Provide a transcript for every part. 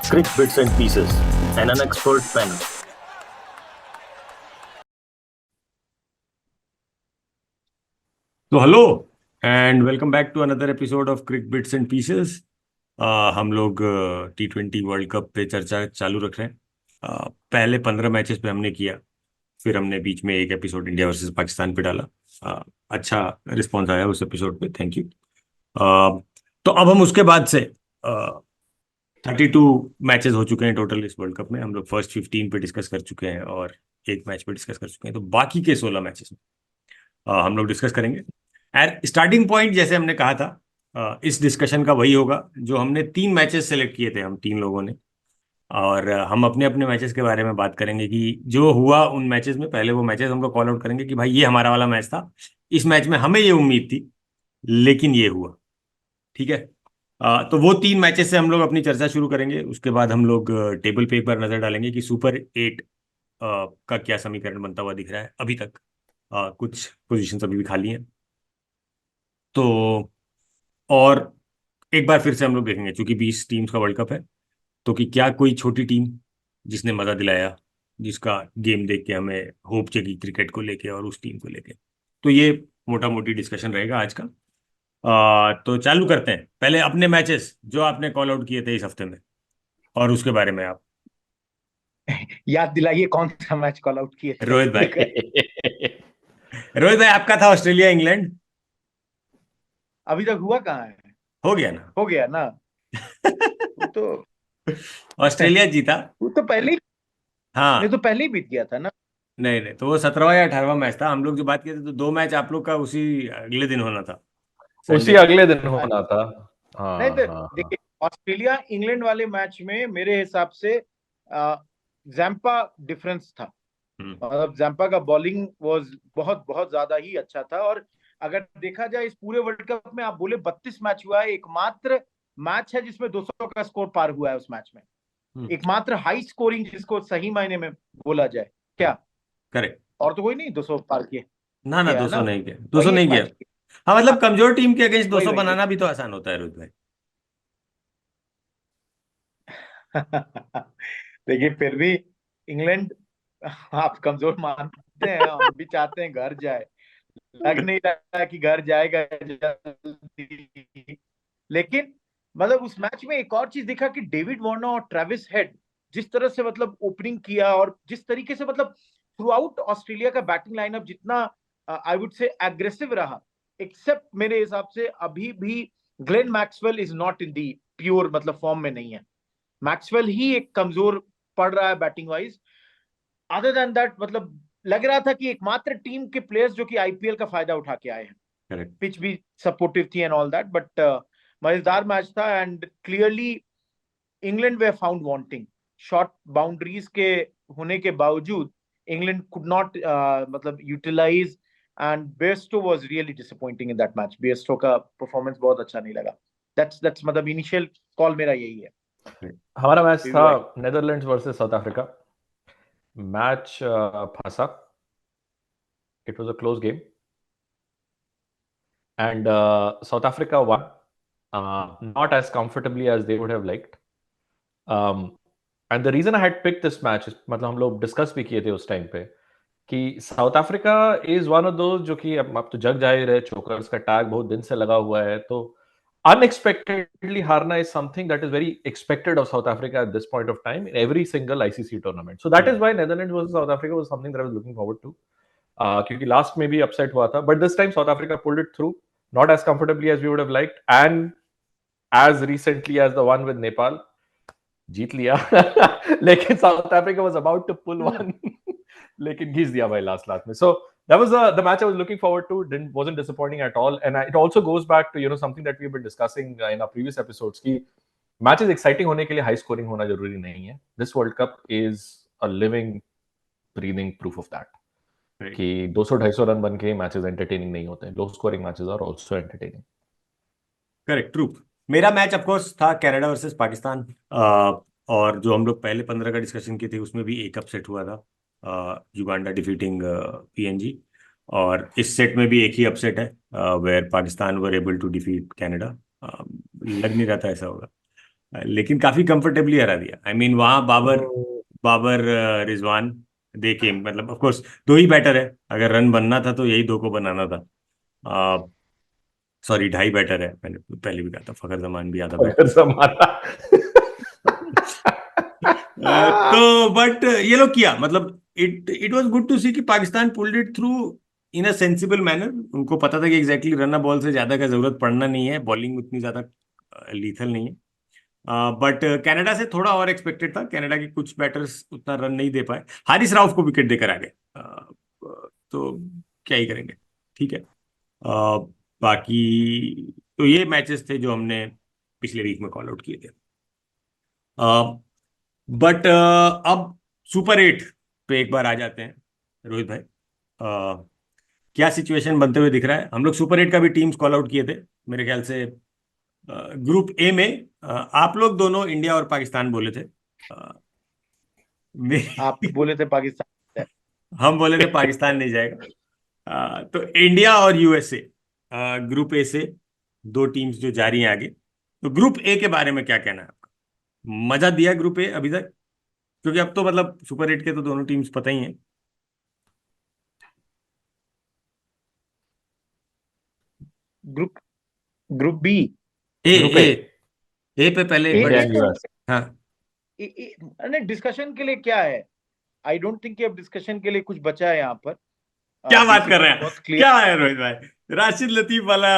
Crick Bits and Pieces, and an expert panel. तो hello and welcome back to another episode of Crick Bits and Pieces. हम लोग T20 world cup पे चर्चा चालू रख रहे हैं। पहले 15 मैचेस पे हमने किया, फिर हमने बीच में एक एपिसोड इंडिया वर्सेस पाकिस्तान पे डाला। अच्छा रिस्पॉन्स आया उस एपिसोड पे, थैंक यू। तो अब हम उसके बाद से 32 मैचेस हो चुके हैं टोटल इस वर्ल्ड कप में। हम लोग फर्स्ट 15 पे डिस्कस कर चुके हैं और एक मैच पे डिस्कस कर चुके हैं, तो बाकी के 16 मैचेस में हम लोग डिस्कस करेंगे। एंड स्टार्टिंग पॉइंट जैसे हमने कहा था, इस डिस्कशन का वही होगा जो हमने 3 मैचेस सेलेक्ट किए थे हम 3 लोगों ने। और हम अपने अपने मैचेस के बारे में बात करेंगे कि जो हुआ उन मैचेस में। पहले वो मैचेस हम लोग कॉल आउट करेंगे कि भाई ये हमारा वाला मैच था, इस मैच में हमें ये उम्मीद थी लेकिन ये हुआ। ठीक है। तो वो 3 मैचेस से हम लोग अपनी चर्चा शुरू करेंगे। उसके बाद हम लोग टेबल पे एक बार नजर डालेंगे कि सुपर 8 का क्या समीकरण बनता हुआ दिख रहा है अभी तक। कुछ पोजीशंस अभी भी खाली हैं, तो और एक बार फिर से हम लोग देखेंगे क्योंकि 20 टीम्स का वर्ल्ड कप है, तो कि क्या कोई छोटी टीम जिसने मजा दिलाया, जिसका गेम देख के हमें होप जगी क्रिकेट को लेके और उस टीम को लेके। तो ये मोटा मोटी डिस्कशन रहेगा आज का। तो चालू करते हैं। पहले अपने मैचेस जो आपने कॉल आउट किए थे इस हफ्ते में, और उसके बारे में आप याद दिलाइए कौन सा मैच कॉल आउट किए थे। रोहित भाई। रोहित भाई आपका था ऑस्ट्रेलिया इंग्लैंड। अभी तक हुआ कहाँ है? हो गया ना। हो गया ना। वो तो ऑस्ट्रेलिया जीता। वो तो पहले ही हाँ, नहीं तो पहले ही बीत गया था ना। नहीं नहीं, तो वो 17वां या 18वां मैच था। हम लोग जो बात किए थे तो 2 मैच आप लोग का उसी अगले दिन होना था, संडे उसी को। अगले दिन होना था। नहीं हाँ तो हाँ हाँ। देखिए, ऑस्ट्रेलिया इंग्लैंड वाले मैच में मेरे हिसाब से जैम्पा डिफरेंस था। हम्म, मतलब जैम्पा का बॉलिंग वाज बहुत बहुत ज्यादा ही अच्छा था। और अगर देखा जाए इस पूरे वर्ल्ड कप में, आप बोले 32 मैच हुआ है, एकमात्र मैच है जिसमें 200 का स्कोर पार हुआ है उस मैच में। एकमात्र हाई स्कोरिंग जिसको सही मायने में बोला जाए क्या। करेक्ट। और तो कोई नहीं 200 पार किए ना ना, किया है 200 ना। नहीं किया, 200 वही एक नहीं किया। मैच हाँ मतलब कमजोर टीम के अगेंस्ट वही 200 वही बनाना भी तो आसान होता है रोहित भाई। देखिए फिर भी इंग्लैंड आप कमजोर मानते हैं, हम भी चाहते हैं घर जाए। लग नहीं रहा है कि घर जाएगा जल्दी। लेकिन मतलब उस मैच में एक और चीज दिखा कि डेविड वार्नर और ट्रेविस हेड जिस तरह से मतलब ओपनिंग किया, और जिस तरीके से मतलब थ्रू आउट ऑस्ट्रेलिया का बैटिंग लाइनअप जितना आई वुड से एग्रेसिव रहा, एक्सेप्ट मेरे हिसाब से अभी भी Glenn Maxwell is not in the pure मतलब फॉर्म में नहीं है। मैक्सवेल ही एक कमजोर पड़ रहा है batting wise. Other than that मतलब लग रहा था कि एकमात्र टीम के प्लेयर्स जो कि आईपीएल का फायदा उठा के आए हैं। करेक्ट। पिच भी सपोर्टिव थी एंड ऑल दैट, बट मजेदार मैच था। And clearly England we found wanting short boundaries के होने के बावजूद इंग्लैंड कुड नॉट मतलब utilise. And Bairstow was really disappointing in that match. Bairstow का परफॉर्मेंस बहुत अच्छा नहीं लगा। दैट्स मतलब इनिशियल कॉल मेरा यही है। हमारा मैच Maybe था like- Netherlands versus South Africa. Match फंसा। It was a close game and South Africa won not as comfortably as they would have liked. And the reason I had picked this match is मतलब हम लोग discuss भी किए थे उस time पे कि south Africa is one of those जो कि अब तो जग जाहिर है, चोकर्स का टैग बहुत दिन से लगा हुआ है, तो unexpectedly हारना is something that is very expected of South Africa at this point of time in every single ICC tournament. So that is why Netherlands versus South Africa was something that I was looking forward to. क्योंकि last में भी upset हुआ था, but this time South Africa pulled it through, not as comfortably as we would have liked, and as recently as the one with Nepal, जीत लिया। लेकिन South Africa was about to pull one, लेकिन घिस दिया भाई last में। So that was the match I was looking forward to. Wasn't disappointing at all, and it also goes back to something that we've been discussing in our previous episodes कि matches exciting होने के लिए high scoring होना जरूरी नहीं है। This World Cup is a living breathing proof of that कि 200-250 run बन के मैचेस एंटरटेनिंग नहीं होते। Low scoring matches are also entertaining. Correct, true. मेरा मैच ऑफकोर्स था कनाडा वर्सेस पाकिस्तान। और जो हम लोग पहले 15 का डिस्कशन किए थे उसमें भी एक अपसेट हुआ था, युगांडा डिफीटिंग पीएनजी। और इस सेट में भी एक ही अपसेट है where Pakistan were able to defeat Canada. लग नहीं रहा था ऐसा होगा। लेकिन काफी कंफर्टेबली हरा दिया। आई मीन वहां बाबर रिजवान दे के, मतलब ऑफ कोर्स दो ही बैटर है, अगर रन बनना था तो यही दो को बनाना था। सॉरी, ढाई बैटर है, मैंने पहले भी कहा था, फखर जमान भी आधा बैटर। अगर जमाना तो बट ये लोग किया, मतलब इट वाज गुड टू सी कि Pakistan pulled it through in a sensible manner. उनको पता था कि एग्जैक्टली रन बॉल से ज्यादा का जरूरत पड़ना नहीं है, बॉलिंग उतनी ज्यादा लीथल नहीं है। बट कनाडा से थोड़ा और एक्सपेक्टेड था, कनाडा के कुछ बैटर्स उतना रन नहीं दे पाए, हारिस राउफ को विकेट देकर आ गए। तो क्या ही करेंगे, ठीक है। बाकी तो ये मैचेस थे जो हमने पिछले वीक में कॉल आउट किए थे। बट अब सुपर 8 पे एक बार आ जाते हैं रोहित भाई। क्या सिचुएशन बनते हुए दिख रहा है? हम लोग सुपर 8 का भी टीम्स कॉल आउट किए थे मेरे ख्याल से। ग्रुप ए में आप लोग दोनों इंडिया और पाकिस्तान बोले थे। आप बोले थे पाकिस्तान। हम बोले थे पाकिस्तान नहीं जाएगा। तो इंडिया और यूएसए ग्रुप ए से दो टीम्स जो जा रही हैं आगे। तो ग्रुप ए के बारे में क्या कहना है आपका? मजा दिया ग्रुप ए अभी तक? क्योंकि अब तो मतलब सुपर 8 के तो दोनों टीम्स पता ही हैं। Group group B. A group A A A पे पहले एक इंडिया बार। And US. हाँ, अरे डिस्कशन के लिए क्या है? आई डोंट थिंक कि अब डिस्कशन के लिए कुछ बचा है यहाँ पर। क्या बात कर बेसिकली रहे हैं? बहुत क्लियर। क्या है रोहित भाई, राशिद लतीफ वाला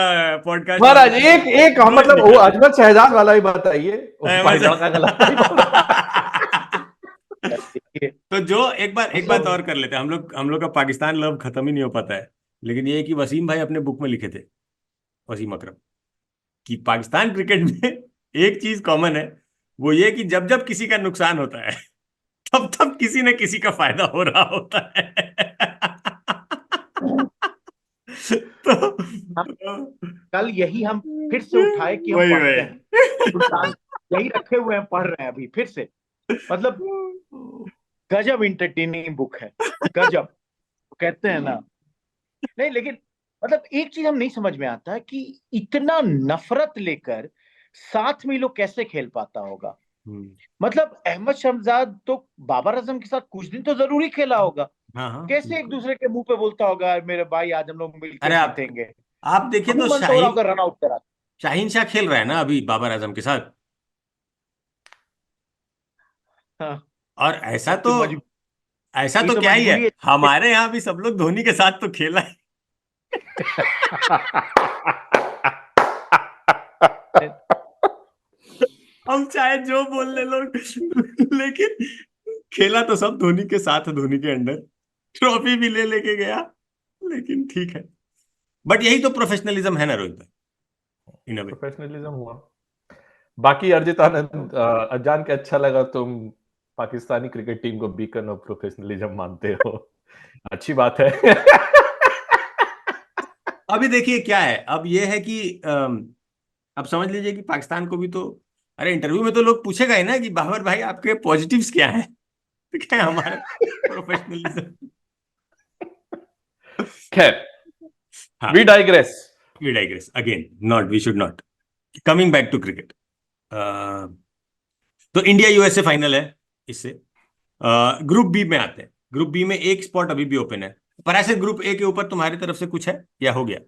पॉडकास्ट? महाराज एक एक मतलब वो अजमत शहजाद वाला ही बताइए, मतलब का गला। तो जो एक बात और कर लेते हैं, हम लोग का पाकिस्तान लव खत्म ही नहीं हो पाता है। लेकिन ये है कि वसीम भाई अपने बुक में लिखे थे, वसीम अकरम, कि पाकिस्तान क्रिकेट में एक चीज कॉमन है, वो ये कि जब जब किसी का नुकसान होता है तब तब किसी न किसी का फायदा हो रहा होता है। तो कल यही हम फिर से उठाए कि हम वही पढ़ते हैं, यही रखे हुए हैं, पढ़ रहे हैं अभी फिर से। मतलब गजब इंटरटेनिंग बुक है, गजब कहते हैं ना। नहीं लेकिन मतलब एक चीज हम नहीं समझ में आता है कि इतना नफरत लेकर साथ में ये लोग कैसे खेल पाता होगा। मतलब अहमद शहजाद तो बाबर आजम के साथ कुछ दिन तो जरूर ही खेला होगा। हाँ, कैसे एक दूसरे के मुंह पे बोलता होगा, मेरे भाई आज हम लोग मिलकर अरे जीतेंगे। आप देखिए अभी तो मन तो हो रहा होगा रन आउट करा। शाहीन शाह खेल रहा है ना अभी बाबर आजम के साथ। हाँ, और ऐसा ये तो तो क्या ही है, मजबूरी है। हमारे यहाँ भी सब लोग धोनी के साथ तो खेला है। हम चाहे जो बोल ले लोग, लेकिन खेला तो सब धोनी के साथ, धोनी के अंडर, ट्रॉफी भी ले लेके गया। लेकिन ठीक है, बट यही तो प्रोफेशनलिज्म है ना रोहित भाई, इन अ वे। प्रोफेशनलिज्म हुआ। बाकी अर्जित आनंद, जान के अच्छा लगा तुम पाकिस्तानी क्रिकेट टीम को बीकन ऑफ प्रोफेशनलिज्म मानते हो, अच्छी बात है। अभी देखिए क्या है, अब ये है कि अब समझ लीजिए कि पाकिस्तान को भी तो, अरे इंटरव्यू में तो लोग पूछेगा ही ना कि बाबर भाई आपके पॉजिटिव्स क्या हैं। तो क्या है हमारा प्रोफेशनलिज्म। खैर, हाँ, we digress. We digress again, not, we should not. Coming back to cricket, तो इंडिया यूएसए फाइनल है इससे। ग्रुप बी में आते हैं। ग्रुप बी में एक स्पॉट अभी भी ओपन है, पर ऐसे ग्रुप ए के ऊपर तुम्हारी तरफ से कुछ है या हो गया?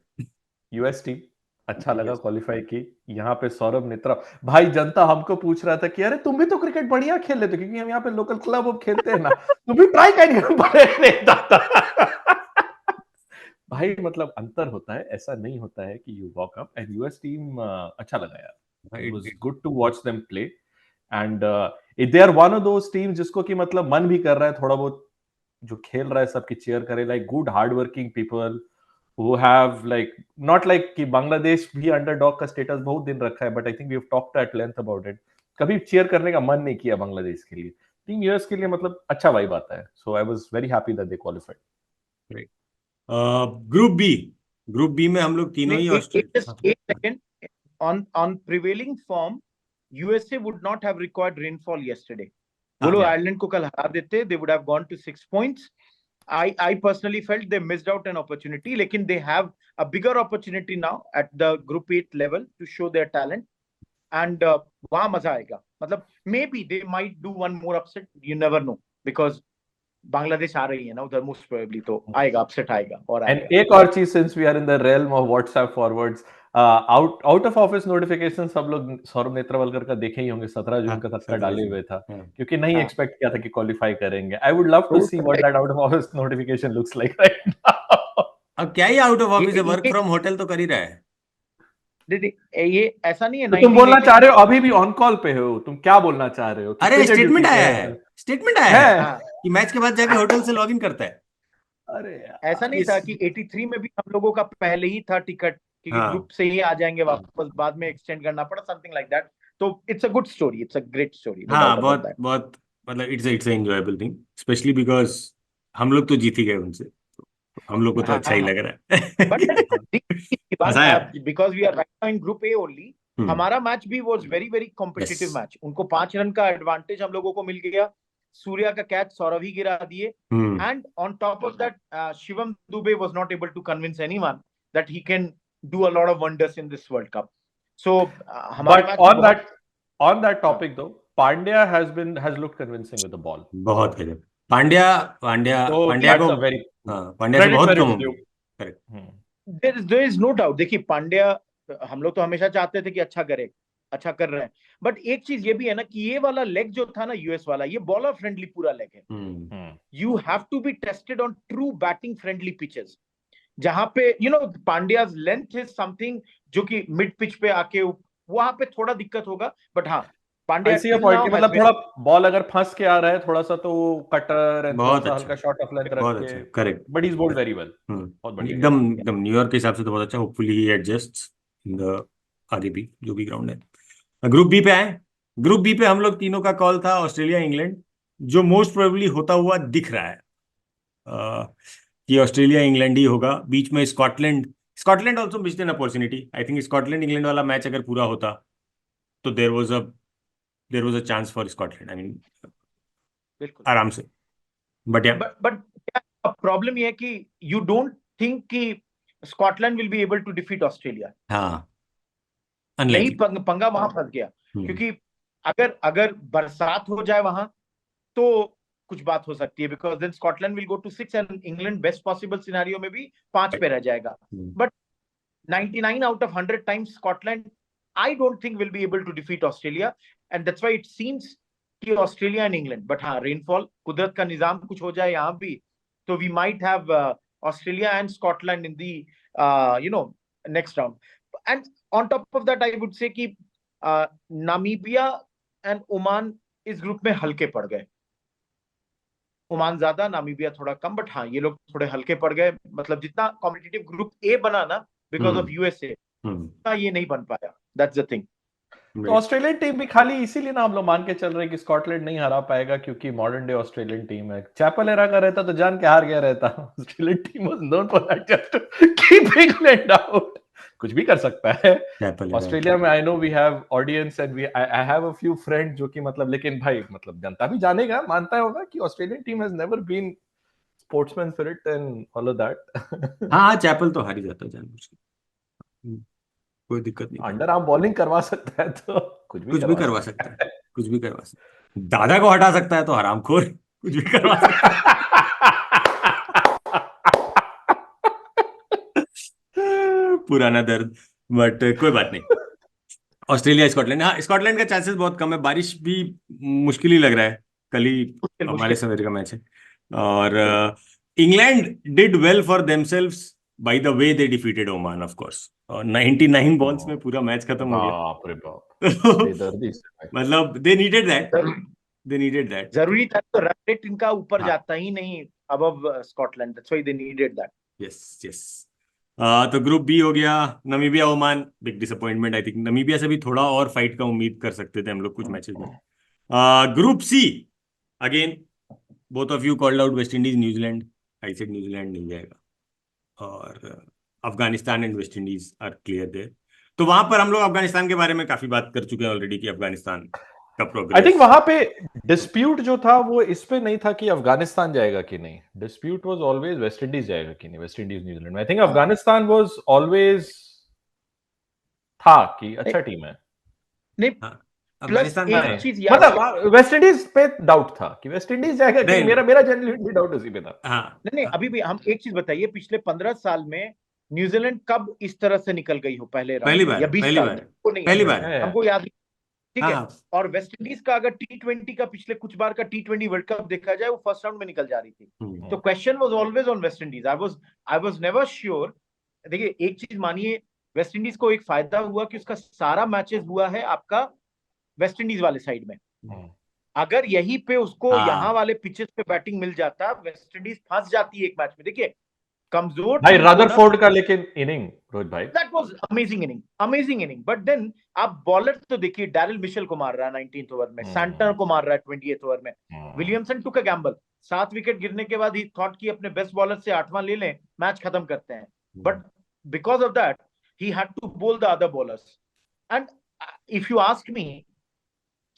यूएस टीम अच्छा लगा, क्वालिफाई की। यहाँ पे सौरभ नेत्रा भाई, जनता हमको पूछ रहा था कि अरे तुम भी तो क्रिकेट बढ़िया खेल लेते, क्योंकि हम यहाँ पे लोकल क्लब अब खेलते हैं ना, तुम भी ट्राई करिए। भाई मतलब अंतर होता है, ऐसा नहीं होता है कि you walk up. And US team अच्छा लगा यार, it was good to watch them play. And they are one of those team जिसको कि मतलब मन भी कर रहा है थोड़ा बहुत, जो खेल रहा है सबकी चेयर करे, like good hard working people who have like not like कि बांग्लादेश भी अंडरडॉग का स्टेटस बहुत दिन रखा है, but I think we have talked at length about it. कभी चीयर करने का मन नहीं किया बांग्लादेश के लिए। टीम यूएस के लिए मतलब अच्छा वाइब आता है, so I was very happy that they qualified. Group B में हम लोग तीनों ही एक Australia. Second, on prevailing form USA would not have required rainfall yesterday. वो लोग आयरलैंड को कल हरा देते, they would have gone to 6 points. I personally felt they missed out an opportunity, लेकिन they have a bigger opportunity now at the group 8 level to show their talent. And वहां मजा आएगा. मतलब maybe they might do one more upset, you never know, because Bangladesh आ रही है ना उधर, मोस्ट प्रोबेबली तो आएगा, अपसेट आएगा और एंड आएगा. एक और चीज, since we are in the realm of WhatsApp forwards, out of office notification सब लोग सौरभ नेत्रवलकर का देखे ही होंगे, 17 जून का सबका डाले हुए था, क्योंकि नहीं हाँ. एक्सपेक्ट किया था कि क्वालिफाई करेंगे. I would love to see what that out of office notification looks like right now. अब क्या ही आउट ऑफ ऑफिस है, वर्क ये फ्रॉम होटल तो कर ही रहा है. ये ऐसा नहीं है. तो तुम बोलना चाह रहे हो अभी भी ऑन कॉल पे हो, तुम क्या बोलना चाह रहे हो? अरे कितने स्टेटमेंट ड्यूटी पे आया है? है, स्टेटमेंट आया है हाँ, कि मैच के बाद जाके होटल से लॉग इन करता है. अरे यार. ऐसा नहीं था कि 83 में भी हम लोगों का पहले ही था टिकट कि हाँ. ग्रुप से ही आ जाएंगे वापस, बाद में एक्सटेंड करना पड़ा, समथिंग लाइक दैट. तो it's a good story, it's a great story, no हाँ, डाउट अबाउट बहुत दैट. बहुत मतलब it's enjoyable thing, especially because हम लोग तो जीत ही गए उनसे, तो हम लोग को तो हाँ, अच्छा ही हाँ. लग रहा है. बट मजा आया. Because we are right now in group A only, हमारा मैच भी was very very competitive Yes. Match. उनको 5 रन का एडवांटेज हम लोगों को मिल गया. सूर्या का कैच सौरभ ही गिरा दिए. And on top of that, Shivam Dube was not able to convince anyone that he can do a lot of wonders in this World Cup. So, हमारा But match on that topic though, Pandya has looked convincing with the ball. बहुत गजब. Pandya Pandya So Pandya that's को, a very हाँ, पांड्या से credit बहुत where come it's due. उम्मीद. Correct. there is no doubt. देखिए पांड्या, हम लोग तो हमेशा चाहते थे कि अच्छा करे, अच्छा कर रहे हैं. बट एक चीज ये भी है ना कि ये वाला लेग जो था ना यूएस वाला, ये बॉलर फ्रेंडली पूरा लेग है. You have to be tested on true batting friendly pitches, जहां पे पांड्याज लेंथ इज समथिंग जो कि मिड पिच पे आके वहां पे थोड़ा दिक्कत होगा. बट हाँ, पांड्या ऐसी पॉइंट की मतलब थोड़ा बॉल अगर फंस के आ रहा है थोड़ा सा तो कटर एंड थोड़ा सा हल्का शॉट ऑफ लेंथ रख बहुत के. अच्छा. Correct. But he is bowled very well. बहुत बढ़िया. एकदम एकदम न्यूयॉर्क के हिसाब से तो बहुत अच्छा. होपफुली ही एडजस्ट्स इन द आरईबी जो भी ग्राउंड है. ग्रुप बी पे आए. ग्रुप बी पे हम लोग तीनों का कॉल था ऑस्ट्रेलिया इंग्लैंड, जो मोस्ट प्रोबेबली होता हुआ दिख रहा है कि ऑस्ट्रेलिया इंग्लैंड ही होगा. बीच में Scotland also missed an opportunity. I think Scotland England वाला मैच अगर पूरा होता तो there was a chance for Scotland. I mean बिल्कुल आराम से. बट या बट प्रॉब्लम ये है कि यू डोंट थिंक कि Scotland will be able to defeat Australia. हाँ, यही अनलाइकली. पंगा वहां फंस गया. क्योंकि अगर बरसात हो जाए वहां तो कुछ बात हो सकती है, because then Scotland will go to 6 and England best possible scenario में भी 5 पे रह जाएगा. But 99 out of 100 times Scotland, I don't think will be able to defeat Australia, and that's why it seems कि ऑस्ट्रेलिया एंड इंग्लैंड. बट हाँ, rainfall, कुदरत का निजाम कुछ हो जाए यहाँ भी तो we might have Australia and Scotland in the next round. And on top of that I would say कि नामीबिया एंड ओमान इस ग्रुप में हल्के पड़ गए. ओमान ज्यादा, नामीबिया थोड़ा कम. बट हाँ, ये लोग थोड़े हल्के पड़ गए. मतलब जितना कॉम्पिटिटिव ग्रुप ए बना ना बिकॉज ऑफ यूएसए, ये नहीं बन पाया. That's the thing. तो ऑस्ट्रेलियन टीम भी खाली इसीलिए ना हम लोग मान के चल रहे हैं कि स्कॉटलैंड नहीं हरा पाएगा क्योंकि मॉडर्न डे ऑस्ट्रेलियन टीम है. चैपल एरा का रहता तो जान के हार गया रहता. Australian team was known for that, just to keep England out. कुछ भी कर सकता है ऑस्ट्रेलिया में. I know we have audience and I have a few friend जो कि मतलब, लेकिन भाई मतलब जनता भी जानेगा, मानता होगा कि Australian team has never been sportsman spirit and all of that. हाँ, चैपल तो हार ही जाता है जानबूझ के. कोई दिक्कत नहीं. अंडर आर्म बॉलिंग करवा सकता है तो कुछ भी करवा सकता है. कुछ भी करवा सकता है. दादा को हटा सकता है तो हरामखोर कुछ भी करवा सकता है. पुराना दर्द. बट कोई बात नहीं. ऑस्ट्रेलिया स्कॉटलैंड, हाँ स्कॉटलैंड का चांसेस बहुत कम है. बारिश भी मुश्किल ही लग रहा है. कल ही हमारे सवेरे का मैच है. और England did well for themselves by the way they defeated Oman of course. और 99 बॉल्स में पूरा मैच खत्म हो गया. बाप रे बाप. मतलब दे नीडेड दैट. जरूरी था. तो रन रेट इनका ऊपर जाता ही नहीं above Scotland. That's why they needed that. Yes. तो ग्रुप बी हो गया. Namibia Oman big disappointment. I think Namibia से भी थोड़ा और फाइट का उम्मीद कर सकते थे हम लोग कुछ मैचेस में. Group C again both of you called out West Indies New Zealand. I said New Zealand नहीं जाएगा. और Afghanistan and West Indies are clear there. तो वहां पर हम लोग अफगानिस्तान के बारे में काफी बात कर चुके हैं ऑलरेडी कि अफगानिस्तान का प्रोग्रेस. आई थिंक वहां पे डिस्प्यूट जो था वो इस पे नहीं था कि अफगानिस्तान जाएगा कि नहीं. Dispute was always West Indies जाएगा कि नहीं. वेस्ट इंडीज न्यूजीलैंड में I think Afghanistan was always था कि अच्छा टीम है. नहीं, प्लस अफगानिस्तान एक का चीज याद मतलब वेस्ट इंडीज पे डाउट था कि वेस्ट इंडीज जाएगा कि नहीं, मेरा जेन्युइनली डाउट उसी पे था। हाँ नहीं अभी भी हम एक चीज बताइए, पिछले 15 साल में न्यूजीलैंड कब इस तरह से निकल गई हो पहले पहली राउंड में, या बार 20 पहली साल बार में, हमको नहीं पहली याद, बार हमको याद नहीं, ठीक हाँ है। हाँ और वेस्ट इंडीज का अगर T20 का पिछले कुछ बार का T20 वर्ल्ड कप देखा जाए, वो फर्स्ट राउंड में निकल जा रही थी। तो question was always on West Indies. I was never sure. देखिए एक चीज मानिए, वेस्ट इंडीज को एक फायदा हुआ कि उसका सारा मैचेस हुआ है आपका वेस्ट इंडीज वाले साइड में। अगर यहीं पे उसको यहाँ हाँ वाले पिचेस पे बैटिंग मिल जाता, वेस्ट इंडीज फंस जाती है एक मैच में। देखिए कमजोर भाई टीम को ना, रदरफोर्ड का लेकिन इनिंग रोहित भाई, that was amazing inning, amazing inning. But then आप बॉलर तो देखिए, डैरिल मिशेल को मार रहा है 19th ओवर में, सैंटनर को मार रहा है 20th ओवर में, Williamson took a gamble, 7 wicket गिरने के बाद ही थॉट कि अपने बेस्ट बॉलर से 8वां ले लें, मैच खत्म करते हैं। But because of that he had to bowl the other bowlers. And if you ask me,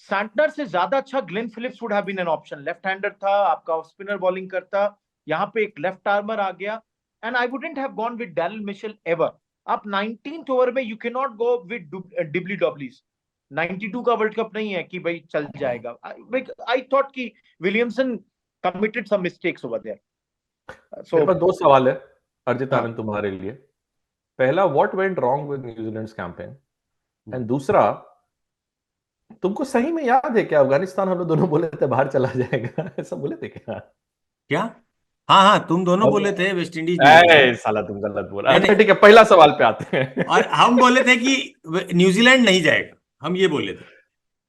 Santner से ज्यादा अच्छा Glenn Phillips would have been an option. Left hander था, आपका ऑफ स्पिनर बॉलिंग करता, यहाँ पे एक लेफ्ट आर्मर आ गया, and I wouldn't have gone with Daryl Mitchell ever. आप 19th ओवर में you can not go with dibbly dobblies. 92 का वर्ल्ड कप नहीं है कि भाई चल जाएगा। आई थॉट कि Williamson committed some mistakes over there. मेरे पास दो सवाल है अर्जित हाँ। आनंद तुम्हारे लिए। पहला, what went wrong with New Zealand's campaign, and दूसरा, तुमको सही में याद है क्या अफगानिस्तान हम लोग दोनों बोले थे बाहर चला जाएगा, ऐसा बोले थे क्या? क्या हाँ हाँ तुम दोनों बोले थे, वेस्ट इंडीज नहीं बोला था। साला तुम गलत बोला। नहीं, अच्छा ठीक है, पहला सवाल पे आते हैं। और हम बोले थे कि न्यूजीलैंड नहीं जाएगा, हम ये बोले थे,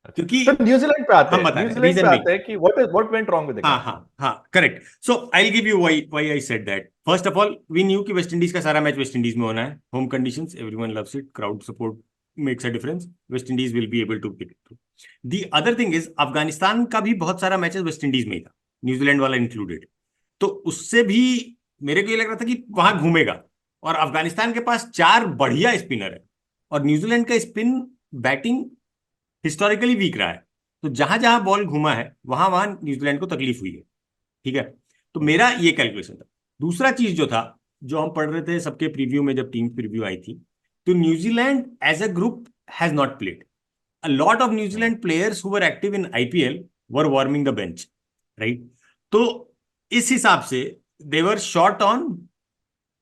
क्योंकि तो न्यूजीलैंड पे आते हम हैं, बता रहे हैं न्यूजीलैंड पे रीजन भी। आते हैं कि what went wrong with the हाँ कैंपेन। हाँ हाँ correct. So I give you why I said that. First of all we knew कि वेस्ट इंडीज का सारा मैच वेस्ट इंडीज में होना है, home conditions, everyone loves it, crowd support makes a difference, West Indies will be able to pick it. The other thing is Afghanistan का भी बहुत सारा मैचेस वेस्ट इंडीज में ही था, न्यूजीलैंड वाला इंक्लूडेड। तो उससे भी मेरे को ये लग रहा था कि वहां घूमेगा, और अफगानिस्तान के पास 4 बढ़िया स्पिनर है, और न्यूजीलैंड का स्पिन बैटिंग हिस्टोरिकली वीक रहा है। तो जहां जहां बॉल घुमा है वहां वहां न्यूजीलैंड को तकलीफ हुई है, ठीक है। तो मेरा ये कैलकुलेशन था। दूसरा चीज जो था, जो हम पढ़ रहे थे सबके प्रीव्यू में, जब टीम प्रीव्यू आई थी, तो New Zealand as a group has not played. A lot of New Zealand players who were active in IPL were warming the bench, right. तो इस हिसाब से they were short on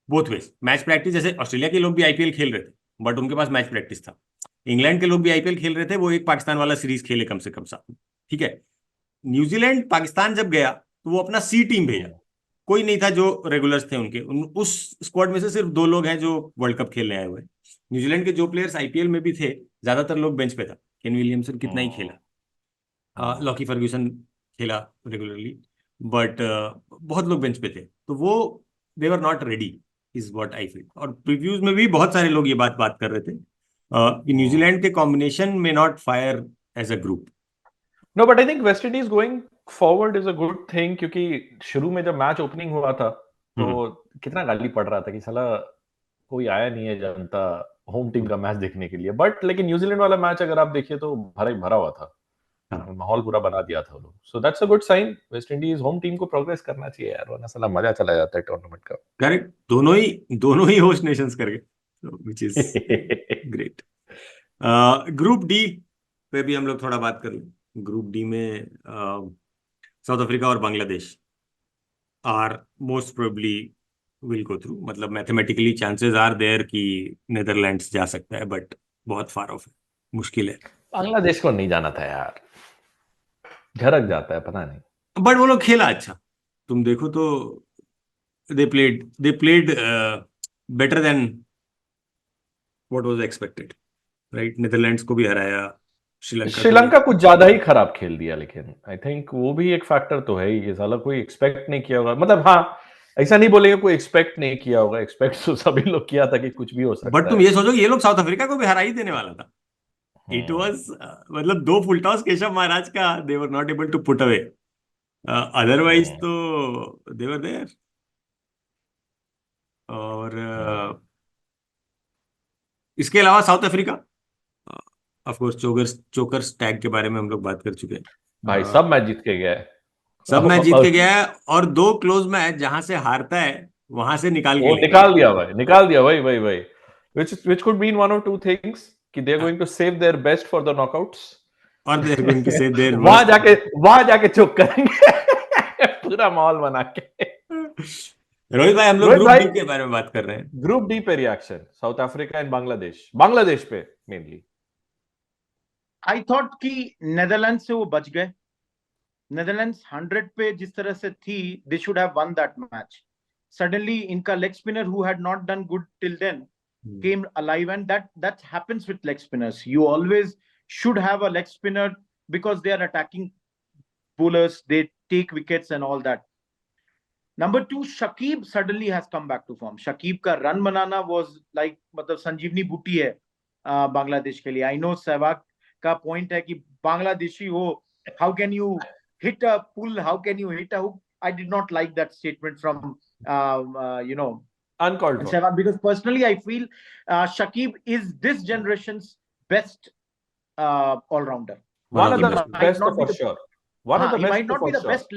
both ways match practice. जैसे Australia के लोग भी IPL खेल रहे थे, बट उनके पास मैच प्रैक्टिस था। इंग्लैंड के लोग भी आईपीएल खेल रहे थे, वो एक पाकिस्तान वाला सीरीज खेले कम से कम साथ में, ठीक है। न्यूजीलैंड पाकिस्तान जब गया तो वो अपना सी टीम भेजा, कोई नहीं था जो रेगुलर्स थे उनके। उस स्क्वाड में से सिर्फ 2 लोग हैं जो वर्ल्ड कप खेलने आए हुए हैं। न्यूजीलैंड के जो प्लेयर्स आईपीएल में भी थे, ज्यादातर लोग बेंच पे था। केन विलियमसन कितना ही खेला, लॉकी फर्ग्यूसन खेला रेगुलरली, बट बहुत लोग बेंच पे थे। तो वो they were not ready is what I feel. और प्रीव्यूज में भी बहुत सारे लोग ये बात कर रहे थे कि न्यूजीलैंड के कॉम्बिनेशन में not fire as a group. No but I think West Indies going forward is a good thing, क्योंकि शुरू में जब मैच ओपनिंग हुआ था तो कितना गाली पड़ रहा था कि साला कोई आया नहीं है जनता होम टीम का मैच देखने के लिए। बट लेकिन न्यूजीलैंड वाला मैच अगर आप देखिए तो भरा ही भरा हुआ था, माहौल पूरा बना दिया था वो लोग। So that's a good sign. West Indies home team को प्रोग्रेस करना चाहिए यार, वरना साला मजा चला जाता है टूर्नामेंट का। करेक्ट, दोनों ही होस्ट नेशंस कर गए, which is great. Group D पे भी हम लोग थोड़ा बात कर लें। ग्रुप डी में साउथ अफ्रीका और Bangladesh are most probably will go through. मतलब मैथमेटिकली चांसेस आर देयर कि नेदरलैंड्स जा सकता है, बट बहुत फार ऑफ है, मुश्किल है। बांग्लादेश को नहीं जाना था यार, झरक जाता है पता नहीं। बट वो लोग खेला अच्छा, तुम देखो तो they played better than what was expected, right. Netherlands को भी हराया, श्रीलंका कुछ ज्यादा ही खराब खेल दिया, लेकिन आई थिंक वो भी एक फैक्टर तो है ही। ये साला कोई एक्सपेक्ट नहीं किया होगा, मतलब हाँ ऐसा नहीं बोलेंगे कोई एक्सपेक्ट नहीं किया होगा, एक्सपेक्ट तो सभी लोग किया था कि कुछ भी हो सकता है। बट तुम ये सोचो कि ये लोग साउथ अफ्रीका को भी हरा ही देने वाला था। इट वाज मतलब 2 फुल टॉस केशव महाराज का, they were not able to put away, otherwise तो दे वर देयर। और इसके अलावा South Africa, of course chokers tag के बारे में हम लोग बात कर चुके हैं। भाई सब मैच जीत के गया है, सब मैच जीत के गया है, और 2 क्लोज मैच जहां से हारता है वहां से निकाल के निकाल दिया भाई which could mean one or two things, कि they are going to save their best for the knockouts, और they're going to say their वहां जाके चुप करेंगे पूरा माहौल बना के। रोहित भाई, हम लोग रोहित ग्रुप भाई, डी के बारे में बात कर रहे हैं। ग्रुप डी पे reaction, south Africa and Bangladesh पे मेनली। आई थॉट कि नेदरलैंड से वो बच गए। नेदरलैंड्स 100 पे जिस तरह से थी, they should have won that match. Suddenly इनका leg spinner who had not done good till then came alive, and that happens with leg spinners. You always should have a leg spinner because they are attacking bowlers, they take wickets and all that. Number 2, Shakib suddenly has come back to form. Shakib का run banana was like मतलब संजीवनी बूटी है बांग्लादेश के लिए। I know Sehwag का point है कि बांग्लादेशी हो, how can you hit a pull, how can you hit a hook? I did not like that statement from uncalled and for. Sehwag, because personally I feel Shakib is this generation's best all-rounder. One of the He might best not be for the- sure. One of the he best might not be for the sure. best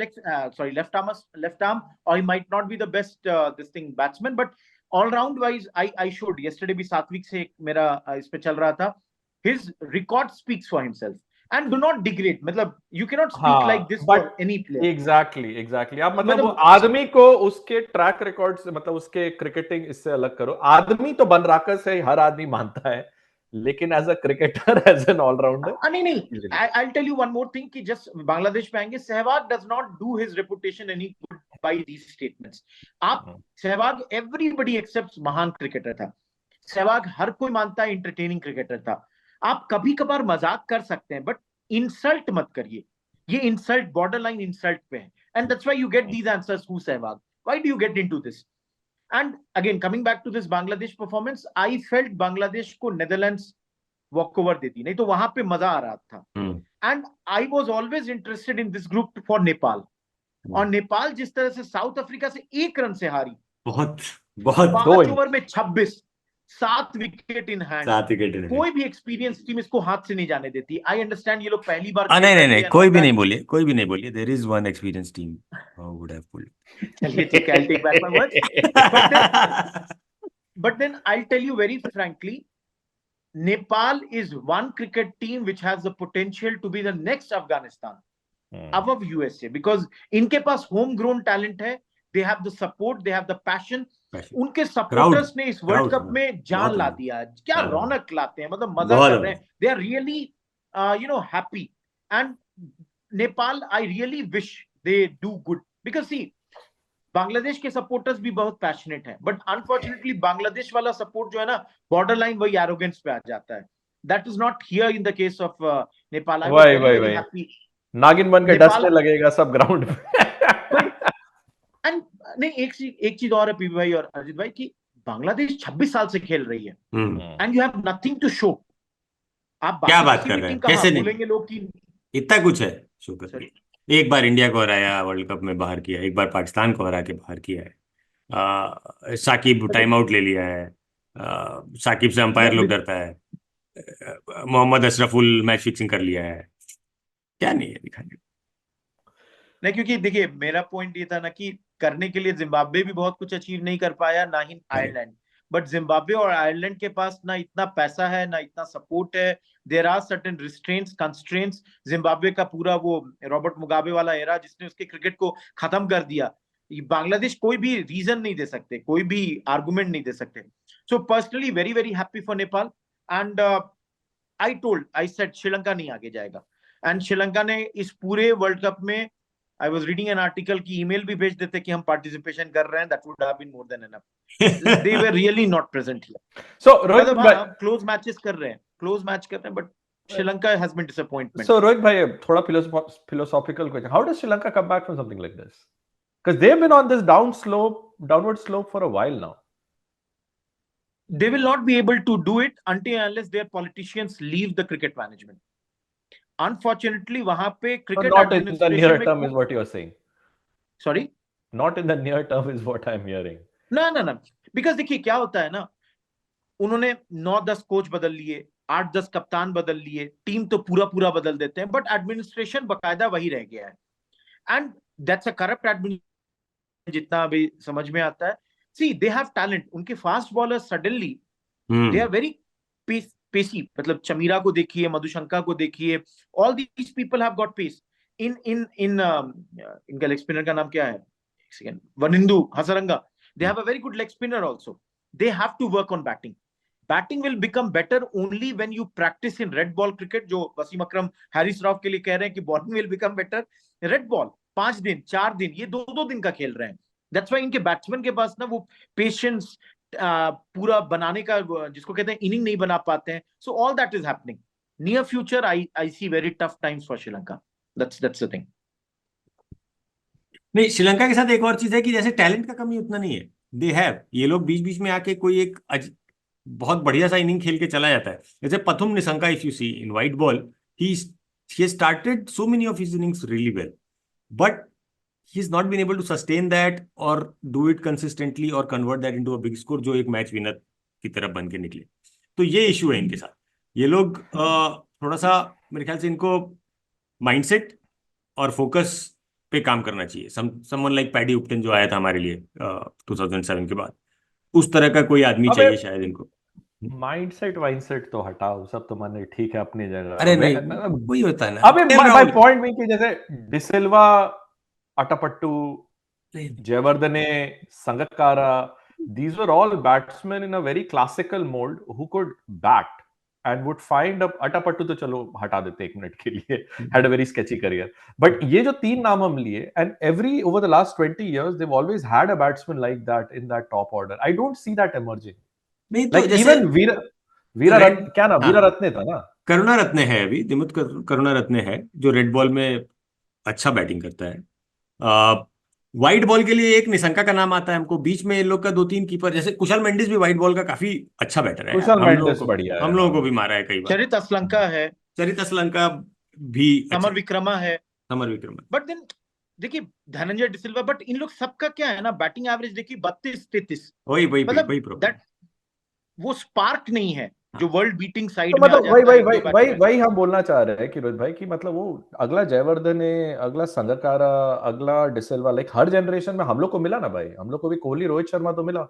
left arm, or he might not be the best batsman, but all-round wise, I showed yesterday भी सात्विक से मेरा इस पे चल रहा था. His record speaks for himself. And do not degrade. मतलब you cannot speak like this for any player. Exactly. आप मतलब वो आदमी को उसके ट्रैक रिकॉर्ड से, मतलब उसके क्रिकेटिंग इससे अलग करो। आदमी तो बनराकर से हर आदमी मानता है, लेकिन as a cricketer, as an allrounder नहीं, I'll tell you one more thing कि just बांग्लादेश पे आएंगे, Sehwag does not do his reputation any good by these statements. आप सहवाग everybody accepts महान क्रिकेटर था, सहवाग हर कोई मानता है इंटरटेनिंग क्रिकेटर था। आप कभी कभार मजाक कर सकते हैं, बट इंसल्ट मत करिए। ये इंसल्ट बॉर्डरलाइन इंसल्ट पे है, and that's why you get these answers, who Sehwag, why do you get into this? And again coming back to this Bangladesh performance, I felt Bangladesh को नेदरलैंड्स वॉक ओवर देती, नहीं तो वहां पे मजा आ रहा था। And I was always interested in this group for Nepal. और नेपाल जिस तरह से साउथ अफ्रीका से 1 रन से हारी, बहुत 5 ओवर में 26, 7 विकेट इन हैंड, 7 विकेट। कोई भी एक्सपीरियंस टीम इसको हाथ से नहीं जाने देती। आई अंडरस्टैंड ये लोग पहली बार नहीं, कोई भी नहीं बोलिए। There is one experience team would have pulled. चलिए ठीक है, I'll take back my words. But then I'll tell you very frankly, Nepal is one cricket team which has the potential to be the next Afghanistan above USA, because इनके पास homegrown talent है, they have the support, they have the passion. उनके supporters ने इस world cup में जान ला दिया, क्या रौनक लाते हैं, मतलब मजा कर रहे हैं। They are really happy, and Nepal, I really wish they do good, because see, Bangladesh के सपोर्टर्स भी बहुत पैशनेट हैं, बट अनफॉर्चुनेटली बांग्लादेश वाला सपोर्ट जो है ना, बॉर्डर लाइन वही एरोगेंस पे आ जाता है। That is not here in the case of Nepal. वही नागिन बन के डसने लगेगा सब ग्राउंड पे। एंड नहीं, एक चीज और है पीवी भाई और अजित भाई, कि बांग्लादेश 26 साल से खेल रही है, and you have nothing to show. आप क्या बात कर रहे हैं? कैसे नहीं बोलेंगे लोग कि इतना कुछ है? शुक्र, एक बार इंडिया को हराया, वर्ल्ड कप में बाहर किया, एक बार पाकिस्तान को हरा के बाहर किया है, साकिब टाइम आउट ले लिया है, साकिब से अंपायर लोग डरता है, मोहम्मद अशरफुल मैच फिक्सिंग कर लिया है, क्या नहीं है दिखाने? नहीं, क्योंकि देखिए मेरा पॉइंट ये था ना कि करने के लिए जिम्बाब्वे भी बहुत कुछ अचीव नहीं कर पाया, ना ही आयरलैंड, बट जिम्बाब्वे और आयरलैंड के पास ना इतना पैसा है, ना इतना सपोर्ट है। There are certain restraints, constraints. Zimbabwe का पूरा वो रॉबर्ट मुगाबे वाला एरा जिसने उसके क्रिकेट को खत्म कर दिया, बांग्लादेश कोई भी रीजन नहीं दे सकते, कोई भी आर्गुमेंट नहीं दे सकते। So personally very very happy for Nepal, and I said Sri Lanka नहीं आगे जाएगा, एंड श्रीलंका ने इस पूरे वर्ल्ड कप में, I was reading an article कि ईमेल भी भेज देते कि हम पार्टिसिपेशन कर रहे हैं, that would have been more than enough. They were really not present here. So Rohit bhai, close matches कर रहे हैं, but Sri Lanka has been disappointment. So Rohit bhai, थोड़ा philosophical question. How does Sri Lanka come back from something like this? Because they've been on this downward slope for a while now. They will not be able to do it until unless their politicians leave the cricket management. Unfortunately, वहां पे cricket not in the near term is what you are saying. Sorry? Not in the near term is what I'm hearing. No. Because देखिए क्या होता है ना, उन्होंने 9-10 coach बदल लिए, 8-10 कप्तान बदल लिए, टीम तो पूरा बदल देते हैं, बट एडमिनिस्ट्रेशन बकायदा वही रह गया है, and that's a corrupt administration जितना अभी समझ में आता है। See, they have talent. उनके fast bowler suddenly they are very pacy, मतलब चमीरा को देखिए, मधुशंका को देखिए, all these people have got pace in in in इनका लेग स्पिनर का नाम क्या है, एक second, Wanindu Hasaranga, they have a very good leg spinner also. They have to work on batting. Batting will become better only when you practice in red ball cricket. जो वसीम अकरम, Harris rough के लिए कह रहे हैं कि bowling will become better. Red ball 5 दिन 4 दिन, ये 2-2 दिन का खेल रहे हैं. That's why इनके बैट्समैन के पास ना वो पेशेंस पूरा बनाने का, जिसको कहते हैं इनिंग नहीं बना पाते हैं. So all that is happening. Near future I see very tough times for Sri Lanka. That's the thing. नहीं, श्रीलंका के साथ एक और चीज है कि जैसे टैलेंट का कमी उतना नहीं है. दे हैव, ये लोग बीच बीच में आके कोई एक बहुत बढ़िया सा इनिंग खेल के चला जाता है. जैसे Pathum Nissanka, if you see in white ball, he started so many of his innings really well, but he's not been able to sustain that or do it consistently or convert that into a big score जो एक match winner की तरफ बन के निकले. तो ये issue है इनके साथ. ये लोग थोड़ा सा मेरे ख्याल से इनको माइंडसेट और फोकस पे काम करना चाहिए. समवन लाइक पैडी उपटन जो आया था हमारे लिए 2007 के बाद, उस तरह का कोई आदमी चाहिए शायद इनको. माइंडसेट तो हटाओ, सब तो माने ठीक है अपनी जगह. अरे नहीं, वही होता है ना. अबे माय पॉइंट में कि जैसे de Silva, Atapattu, Jayewardene, Sangakkara, these were all batsmen in a very classical mold who could bat and would find a Atapattu तो चलो हटा देते 1 मिनट के लिए, had a very sketchy career. But ये जो 3 नाम हम लिए, and over the last 20 years they've always had a batsman like that in that top order. I don't see that emerging. नहीं तो like even वीरा क्या नाम, वीरा रत्ने था ना, करुणा रत्ने है अभी, दिमुत करुणा रत्ने है जो रेड बॉल में अच्छा बैटिंग करता है. व्हाइट बॉल के लिए एक निशंका का नाम आता है हमको. बीच में इन लोग का 2-3 कीपर, जैसे कुशल मेंडिस भी व्हाइट बॉल का काफी अच्छा बैटर है. कुशल मेंडिस बढ़िया है, हम लोगों को भी मारा है कई बार. चरित असलंका है, चरित असलंका भी, समर विक्रमा है, समर विक्रमा. बट देन देखिए धनंजय डिसिल्वा, बट इन लोग सबका क्या है ना, बैटिंग एवरेज देखिए 32-33. वही मतलब वो स्पार्क नहीं है जो वर्ल्ड बीटिंग साइड तो में आ मतलब जाता है. वही हम बोलना चाह रहे हैं कि रोहित भाई की मतलब वो अगला जयवर्धने, अगला संगकारा, अगला डिसिल्वा, लाइक हर जनरेशन में हम लोग को मिला ना भाई. हम लोग को भी कोहली, रोहित शर्मा तो मिला.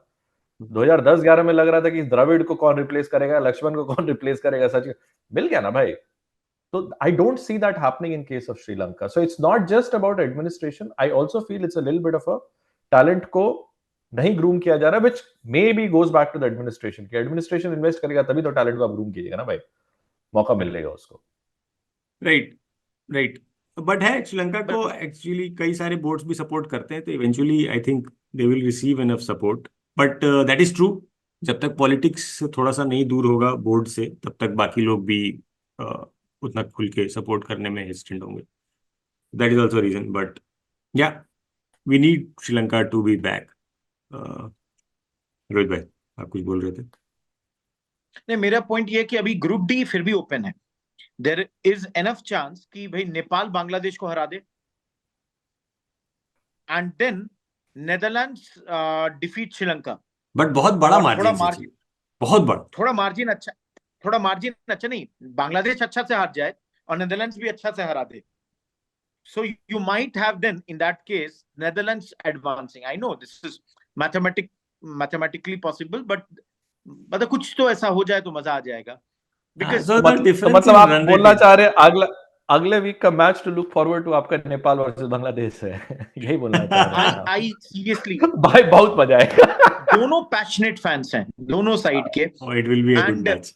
2010-11 में लग रहा था कि द्रविड़ को कौन रिप्लेस करेगा, लक्ष्मण को कौन रिप्लेस करेगा, सच मिल गया ना भाई. तो I don't see that happening in case of Sri Lanka. So it's not just about administration. I also feel it's a little bit of a talent को नहीं ग्रूम किया जा रहा, which maybe goes back to the administration. कि administration invest करेगा तभी तो talent को आप ग्रूम कीजिएगा ना भाई, मौका मिलेगा उसको. राइट. बट है श्रीलंका को एक्चुअली कई सारे बोर्ड्स भी सपोर्ट करते हैं, तो eventually I think they will receive enough support. But that is true, जब तक पॉलिटिक्स थोड़ा सा नहीं दूर होगा बोर्ड से, तब तक बाकी लोग भी उतना खुल के सपोर्ट करने में हेजिटेंट होंगे. That is also reason. But yeah we need Sri Lanka to be back. Rohit भाई आप कुछ बोल रहे थे? नहीं, मेरा पॉइंट ये है कि अभी ग्रुप डी फिर भी ओपन है. देयर इज एनफ चांस कि भाई नेपाल बांग्लादेश को हरा दे, and then Netherlands defeat Sri Lanka. But बहुत बड़ा मार्जिन, बहुत बड़ा. थोड़ा मार्जिन अच्छा नहीं, बांग्लादेश अच्छा से हार जाए और नेदरलैंड्स भी अच्छा से हरा दे. So you might have then in that case Netherlands advancing. I know this is mathematically possible, but कुछ तो ऐसा हो जाए तो मजा आ जाएगा. Because so मतलब आप बोलना चाह रहे हैं अगले वीक का match to look forward to आपका नेपाल वर्सेस बांग्लादेश है, यही बोलना चाह रहे हैं? I seriously भाई बहुत मजा आएगा. दोनों पैशनेट फैंस हैं दोनों साइड के. It will be a good match.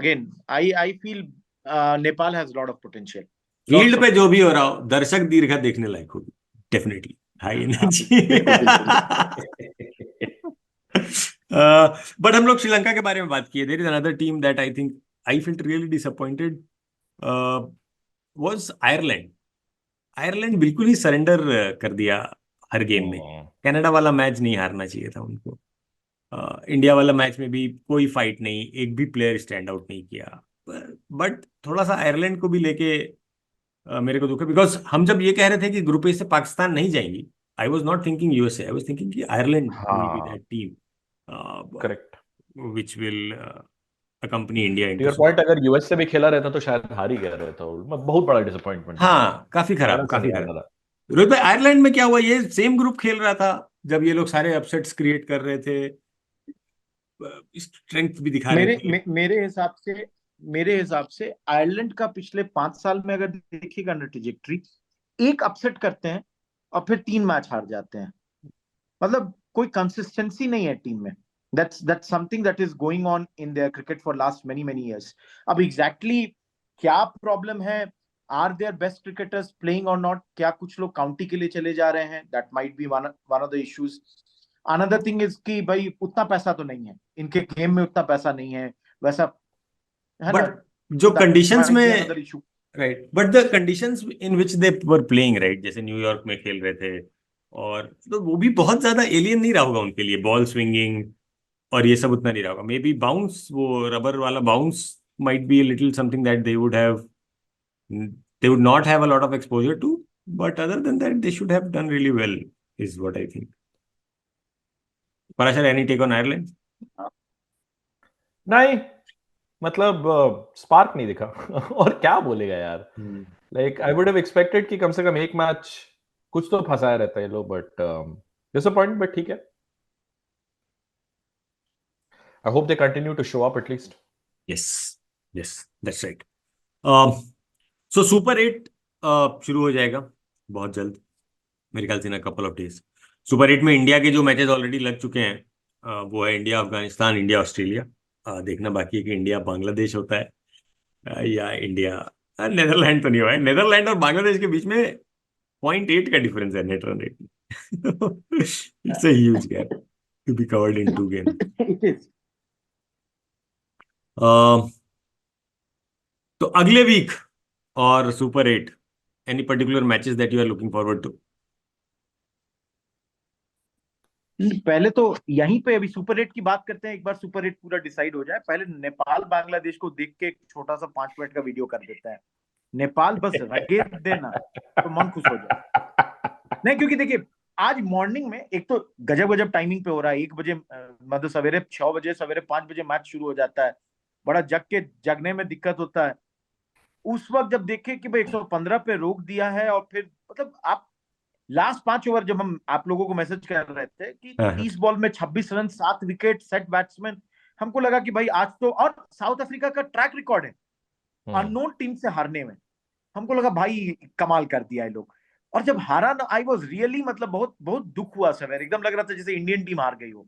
Again I feel Nepal has a lot of potential. Field पे जो भी हो रहा हो, दर्शक दीर्घा देखने लायक होगी डेफिनेटली. High energy. बट हम लोग श्रीलंका के बारे में बात किए. There is another team that I think I felt really disappointed was Ireland. Ireland बिल्कुल ही सरेंडर कर दिया हर गेम में. कनाडा वाला मैच नहीं हारना चाहिए था उनको. इंडिया वाला मैच में भी कोई फाइट नहीं, एक भी प्लेयर स्टैंड आउट नहीं किया. बट थोड़ा सा आयरलैंड को भी लेके मेरे को दुख है, बिकॉज हम जब ये कह रहे थे कि ग्रुप ए से पाकिस्तान नहीं जाएंगी, I was not thinking USA, I was thinking कि Ireland will be that team correct which will accompany India. Your point, अगर यूएस से भी खेला रहता तो शायद हार ही गया रहता. बहुत बड़ा डिसअपॉइंटमेंट. हाँ, काफी खराब. रोहित भाई, आयरलैंड में क्या हुआ? ये सेम ग्रुप खेल रहा था जब ये लोग सारे अपसेट्स क्रिएट कर रहे थे. स्ट्रेंथ भी दिखा रहे थे। मेरे हिसाब से आयरलैंड का पिछले 5 साल में अगर देखिएगा ना ट्रिजेक्ट्री, एक अपसेट करते हैं और फिर 3 मैच हार जाते हैं। मतलब कोई कंसिस्टेंसी नहीं है टीम में। that's something that is going on in their cricket for last many years. अब एग्जैक्टली क्या प्रॉब्लम है, are their best cricketers playing और नॉट, क्या कुछ लोग काउंटी के लिए चले जा रहे हैं, that might be one of the issues. Another thing is कि भाई उतना पैसा तो नहीं है इनके गेम में, उतना पैसा नहीं है वैसा, है ना। बट जो कंडीशंस में, another issue, right, but the conditions in which they were playing, right, जैसे न्यूयॉर्क में खेल रहे थे, और तो वो भी बहुत ज्यादा एलियन नहीं रहा होगा उनके लिए, बॉल स्विंगिंग और ये सब उतना नहीं रहा होगा। मे बी बाउंस, वो रबर वाला bounce might be little something that they would not have a lot of exposure to, but other than that they should have done really well is what I think. Parashar, any take on Ireland? नहीं, मतलब spark नहीं दिखा और क्या बोलेगा यार। Like I would have expected कि कम से कम एक मैच कुछ तो फंसाया रहता है लोग, बट डिसअपॉइंट, बट ठीक है। I hope they continue to show up at least. Yes, that's right. So Super 8 शुरू हो जाएगा बहुत जल्द, मेरे ख्याल से, in couple of days. Super 8 में इंडिया के जो मैचेस ऑलरेडी लग चुके हैं, वो है इंडिया अफगानिस्तान, इंडिया ऑस्ट्रेलिया। देखना बाकी है कि इंडिया बांग्लादेश होता है या इंडिया नेदरलैंड तो नहीं हुआ है। नेदरलैंड और बांग्लादेश के बीच में 0.8 का डिफरेंस है नेट रन रेट में। It's a huge gap to be covered in 2 game. तो अगले वीक और super 8, any particular matches that you are looking forward to? पहले तो यहीं पे अभी सुपर 8 की बात करते हैं, एक बार सुपर 8 पूरा डिसाइड हो जाए, पहले नेपाल बांग्लादेश को देख के एक छोटा सा 5 मिनट का वीडियो कर देते हैं। नेपाल बस रगेट देना तो मन खुश हो जाए। नहीं, क्योंकि देखिए आज मॉर्निंग में एक तो गजब गजब टाइमिंग पे हो रहा है, 1 बजे मतलब सवेरे 6 बजे, सवेरे 5 बजे मैच शुरू हो जाता है, बड़ा जगने में दिक्कत होता है। उस वक्त जब देखे कि भाई 115 पे रोक दिया है, और फिर मतलब आप लास्ट 5 ओवर जब हम आप लोगों को मैसेज कर रहे थे कि 30 बॉल में 26 रन, 7 विकेट, सेट बैट्समैन, हमको लगा कि भाई आज तो, और साउथ अफ्रीका का ट्रैक रिकॉर्ड है अननोन टीम से हारने में, हमको लगा भाई कमाल कर दिया है लोग। और जब हारा ना, आई वाज रियली, मतलब बहुत बहुत दुख हुआ सर, एकदम लग रहा था जैसे इंडियन टीम हार गई हो।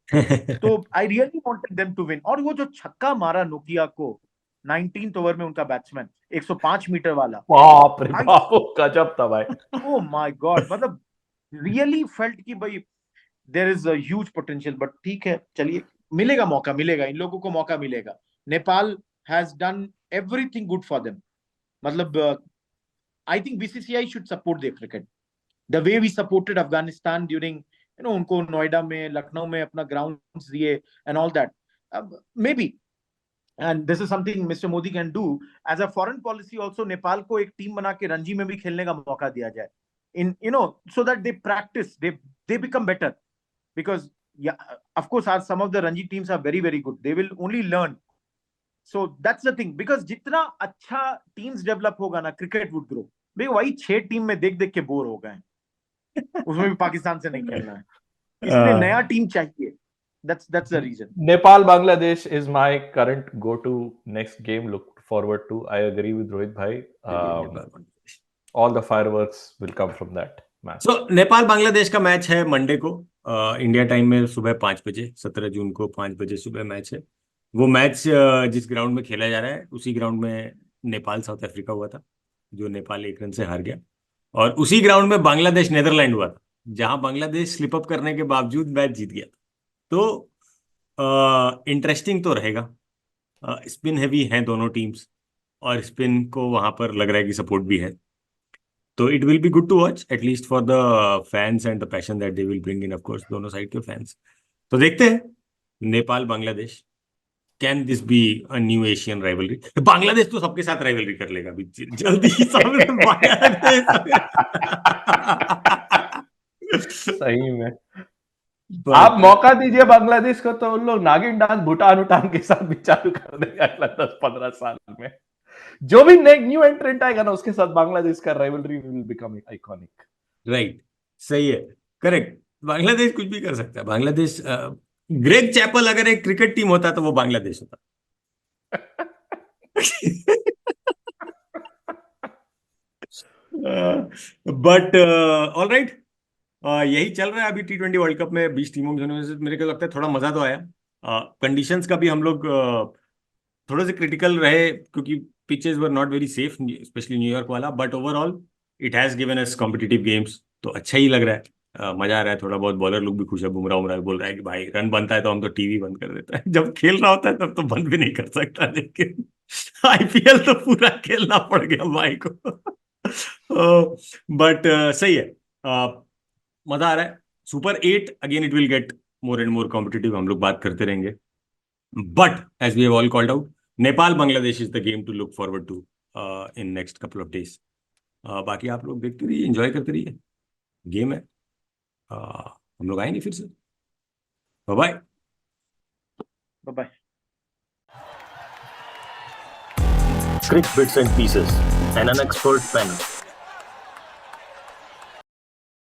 तो I really wanted them to win. और वो जो छक्का मारा नोकिया को 19th ओवर में, उनका बैट्समैन 105 मीटर वाला, बाप रे बाप, गजब था भाई। ओह माय गॉड, मतलब रियली फेल्ट कि भाई there is a huge potential. But ठीक है, चलिए, मिलेगा मौका, मिलेगा इन लोगों को, मौका मिलेगा। Nepal has done everything good for them. मतलब I think BCCI should support their cricket the way we supported Afghanistan during, उनको नोएडा में, लखनऊ में अपना ग्राउंड्स दिए and all that. Maybe, and this is something Mr. Modi can do as a foreign policy also, Nepal को एक team बना के रणजी में भी खेलने का मौका दिया जाए, in so that they practice, they become better, because yeah, of course some of the Ranji teams are very good, they will only learn. So that's the thing, because जितना अच्छा टीम्स डेवलप होगा ना, cricket would grow. भाई वही 6 team में देख देख के बोर हो गए, उसमें भी पाकिस्तान से नहीं खेलना है, इसलिए नया टीम चाहिए। That's the reason. Nepal Bangladesh is my current go-to next game. Look forward to. I agree with Rohit bhai. All the fireworks will come from that match. So Nepal Bangladesh का मैच है मंडे को, India time में सुबह 5 बजे, 17 जून को 5 बजे सुबह match है। वो मैच जिस ग्राउंड में खेला जा रहा है, उसी ग्राउंड में नेपाल साउथ अफ्रीका हुआ था, जो नेपाल 1 रन से हार गया। और उसी ग्राउंड में बांग्लादेश नेदरलैंड हुआ था, जहां बांग्लादेश स्लिप अप करने के बावजूद मैच जीत गया। तो इंटरेस्टिंग तो रहेगा। स्पिन हैवी हैं दोनों टीम्स, और स्पिन को वहां पर लग रहा है कि सपोर्ट भी है, तो it will be good to watch, at least for the fans and the passion that they will bring in, of course दोनों साइड के फैंस। तो देखते हैं Nepal Bangladesh, can this be a new Asian rivalry. Bangladesh तो सबके साथ राइवलरी कर लेगा अभी जल्दी ही सही में आप मौका दीजिए बांग्लादेश को, तो उन लोग नागिन डांस भूटान उटान के साथ भी चालू कर देगा अगला 10-15 साल में। जो भी न्यू एंट्रेंट आएगा ना, उसके साथ बांग्लादेश का rivalry will become iconic. Right, सही है, करेक्ट। बांग्लादेश कुछ भी कर सकता है। बांग्लादेश ग्रेग चैपल अगर एक क्रिकेट टीम होता तो वो बांग्लादेश होता। बट ऑल राइट, यही चल रहा है अभी T20 वर्ल्ड कप में 20 टीमों के होने से मेरे को लगता है थोड़ा मजा तो आया। कंडीशंस का भी हम लोग थोड़े से क्रिटिकल रहे क्योंकि pitches were not very safe, specially New York वाला, but overall it has given us competitive games, तो अच्छा ही लग रहा है। मजा आ रहा है, थोड़ा बहुत बॉलर लोग भी खुश है, बुमराह उमराह बोल रहा है कि भाई रन बनता है तो हम तो टीवी बंद कर देता है, जब खेल रहा होता है तब तो बंद भी नहीं कर सकता, लेकिन IPL तो पूरा खेलना पड़ गया भाई को। बट सही है, मजा आ रहा है। Super 8 again it will get more and more competitive, हम लोग बात करते रहेंगे, but as we have all called out, Nepal Bangladesh is the game to look forward to in next couple of days. बाकी आप लोग देखते रहिए, एंजॉय करते रहिए, गेम है। हम लोग आएंगे फिर से, bye bye. Bye. Crick Bits and Pieces, an unexpert panel.